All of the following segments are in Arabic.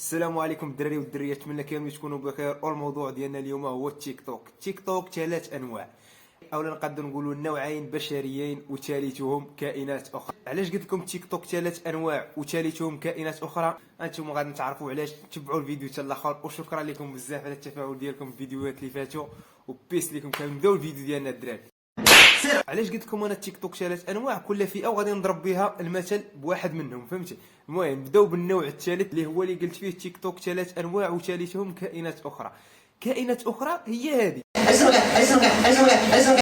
السلام عليكم الدراري والدريات، نتمنى كاملين تكونوا بخير. والموضوع ديالنا اليوم هو التيك توك. تيك توك ثلاث انواع، اولا نقدر نقولوا نوعين بشريين وثالثهم كائنات اخرى. علاش قلت لكم تيك توك ثلاث انواع وثالثهم كائنات اخرى؟ انتم غادي تعرفوا علاش. تبعوا الفيديو حتى الاخر، وشكرا لكم بزاف على التفاعل ديالكم في الفيديوهات اللي فاتوا، وبيس لكم. كنبداو الفيديو ديالنا الدراري. علاش قلت لكم انا التيك توك ثلاث انواع؟ كل فئه وغادي نضرب بها المثل بواحد منهم، فهمتي؟ المهم نبداو بالنوع الثالث اللي هو اللي قلت فيه تيك توك ثلاث انواع وثالثهم كائنات اخرى. كائنات اخرى هي هذه.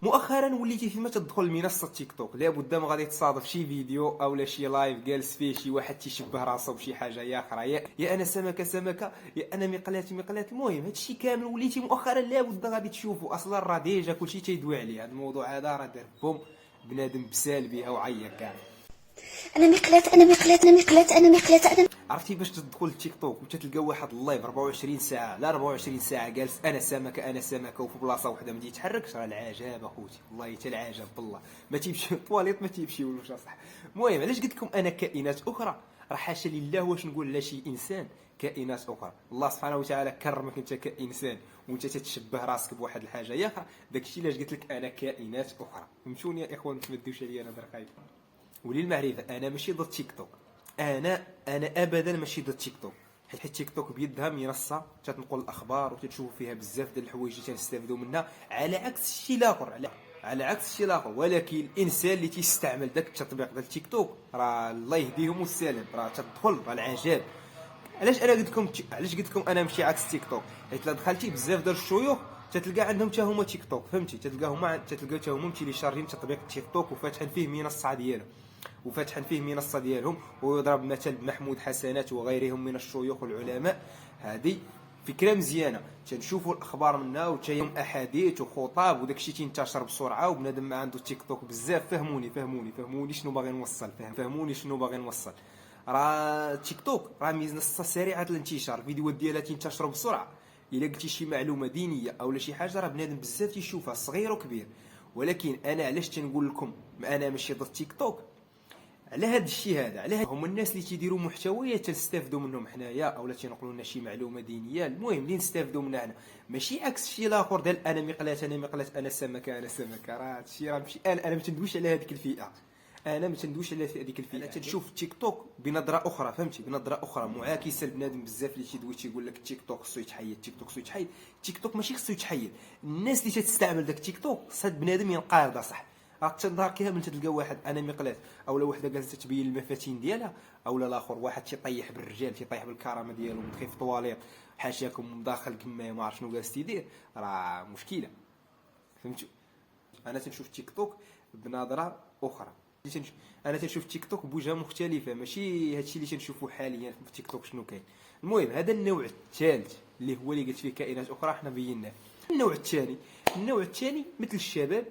مؤخرا وليتي فيما تدخل منصه تيك توك لابد ما غادي تصادف شي فيديو او شي لايف جالس فيه شي واحد تيشبه راسو بشي حاجه يا اخرى، يا انا سمكه يا انا مقلات. المهم هادشي كامل وليتي مؤخرا لابد غادي تشوفوا. اصلا راه ديجا كلشي تيدوي عليه. هذا الموضوع هذا راه دار بوم بنادم بسال بها وعيا كاع. انا مقلات. عرفتي باش تدخل التيك توك وتلقى واحد اللايف 24 ساعه، لا 24 ساعه جالس انا سمكه وفي بلاصه وحده ما تيتحركش، راه العجب اخوتي، والله حتى العجب بالله. ما تيمشي الطواليط، ما تيمشي ولا صح. المهم علاش قلت لكم انا كائنات اخرى؟ راه حاشا لله واش نقول لا شي انسان كائنات اخرى. الله سبحانه وتعالى كرمك انت كانسان وانت تتشبه راسك بواحد الحاجه يا اخرى. داكشي علاش قلت لك انا كائنات اخرى. فهمتوني يا اخوان؟ ما تمدوش عليا انا خايف. وللمعرفه انا ماشي ضد تيك توك، انا ابدا ماشي ضد تيك توك، حيت تيك توك بيدها منصه تتنقل الاخبار وتتشوفوا فيها بزاف ديال الحوايج اللي تنستافدوا منها، على عكس الشيء الاخر. ولكن الانسان اللي تيستعمل داك التطبيق ديال تيك توك راه الله يهديهم والسلام، راه تدخل راه العجاب. علاش قلت لكم انا ماشي عكس تيك توك؟ حيت لا دخلتي بزاف ديال الشيوخ تتلقى عندهم حتى هما تيك توك، فهمتي؟ تتلقى حتى هما متيليشارجين تطبيق تيك توك وفاتحين فيه منصه ديالهم ويضرب مثل بمحمود حسنات وغيرهم من الشيوخ والعلماء. هذه فكره مزيانه، تنشوفوا الاخبار منها وتيهم احاديث وخطاب وداكشي تينتشر بسرعه. وبنادم ما عنده تيك توك بزاف. فهموني شنو باغي نوصل. راه تيك توك راه منصه سريعه الانتشار، الفيديوهات ديالها تنتشروا بسرعه. الا قلتي شي معلومه دينيه او شي حاجه راه بنادم بزاف تيشوفها، صغير وكبير. ولكن انا علاش تنقول لكم انا ماشي ضد تيك توك؟ على هذا الشيء هذا، على هما الناس اللي تيديروا محتويات تنستافدوا منهم حنايا، اولا تينقلوا لنا شي معلومه دينيه. المهم اللي نستافدوا منها حنا، ماشي عكس الشيء الاخر ديال انا مقلات انا سمكه راه هادشي راه ماشي انا ما تندويش على هذيك الفئه. انا تنشوف تيك توك بنظره اخرى، فهمتي؟ بنظره اخرى معاكسه لبنادم بزاف اللي تيدوي تيقول لك تيك توك خصو يتحيد. تيك توك ماشي خصو يتحيد. الناس اللي تستعمل داك تيك توك صاد بنادم ينقارض صح. راه تنظهر كامل تلقى واحد انا مقلات اولا وحده جالسه تبين المفاتين ديالها، اولا الاخر واحد تيطيح بالرجال، تيطيح بالكرامه ديالو، مدخل في الطواليط حاشاكم داخل كما ما عرف شنو جالس تيدير، راه مشكله. فهمتوا؟ انا تنشوف تيك توك بنظره اخرى. انا تنشوف تيك توك بوجهه مختلفه، ماشي هادشي اللي تنشوفوا حاليا في تيك توك شنو كاين. المهم هذا النوع الثالث اللي هو اللي قلت فيه كائنات اخرى حنا بيناه. النوع الثاني مثل الشباب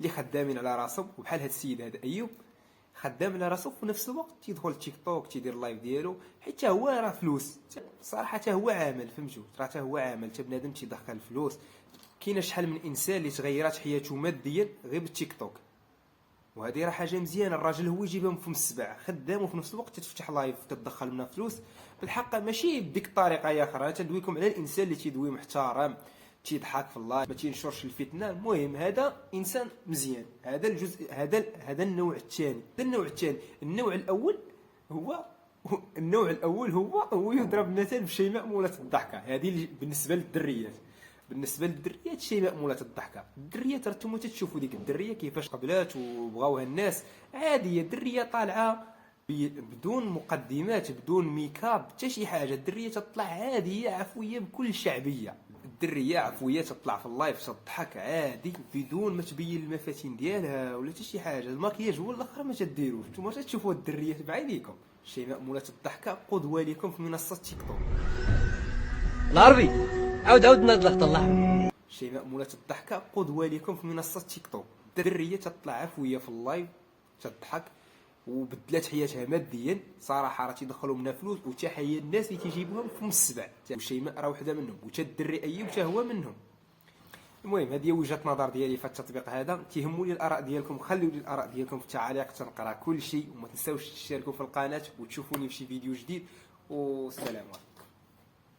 اللي خدامين على راسهم، وبحال هذا السيد هذا ايوب خدام على راسو في نفس الوقت تيدخل تيك توك تيدير لايف ديالو، حيت هو راه فلوس صراحه، حتى هو عامل، فهمتوا؟ حتى هو عامل، حتى بنادم تيدخل فلوس. كاينه شحال من انسان اللي تغيرات حياته ماديا غير بالتيك توك، وهذه راه حاجه مزيانه. الراجل هو يجيبها من فم السبع، خدام وفي نفس الوقت تفتح لايف تدخل منها فلوس. بالحق ماشي بديك الطريقه يا اخر. انا تندويكم على الانسان اللي تيدوي محترم، تيضحك في اللايف، ما تينشرش الفتنه. المهم هذا انسان مزيان. هذا الجزء هذا النوع الثاني. النوع الاول هو يضرب مثال بشيماء مولات الضحكه. هذه بالنسبه للدريات. شيماء مولات الضحكه. الدريات راه نتوما تشوفوا ديك الدريه كيفاش قبلات وبغاوها الناس عاديه. دريه طالعه بدون مقدمات، بدون ميكاب، حتى شي حاجه. الدريه تطلع عاديه عفويه بكل شعبيه. الدريه عفويه تطلع في اللايف تضحك عادي بدون ما تبين المفاتين ديالها ولا حتى شي حاجه. الماكياج هو الاخر ما تديروش. نتوما تشوفوا الدريه بعينيكم. شيماء مولات الضحكه قدوه لكم في منصه تيك توك. العربي عاود نضلق طلع. شيماء مولات الضحكه قدوه لكم في منصه تيك توك. الدريه تطلع عفويه في اللايف تضحك وبدلات حياتها ماديا صراحه، راه تيدخلوا منها فلوس. وتحيه الناس اللي تيجيبوهم في السبع. شيماء راه وحده منهم، وتا الدري ايوب حتى هو منهم. المهم هذه وجهه نظر ديالي في التطبيق هذا. تيهموني الاراء ديالكم، خليوا لي الاراء ديالكم في التعاليق، تنقرا كل شيء. وما تنساوش تشتركوا في القناه وتشوفوني في شي فيديو جديد. والسلام عليكم.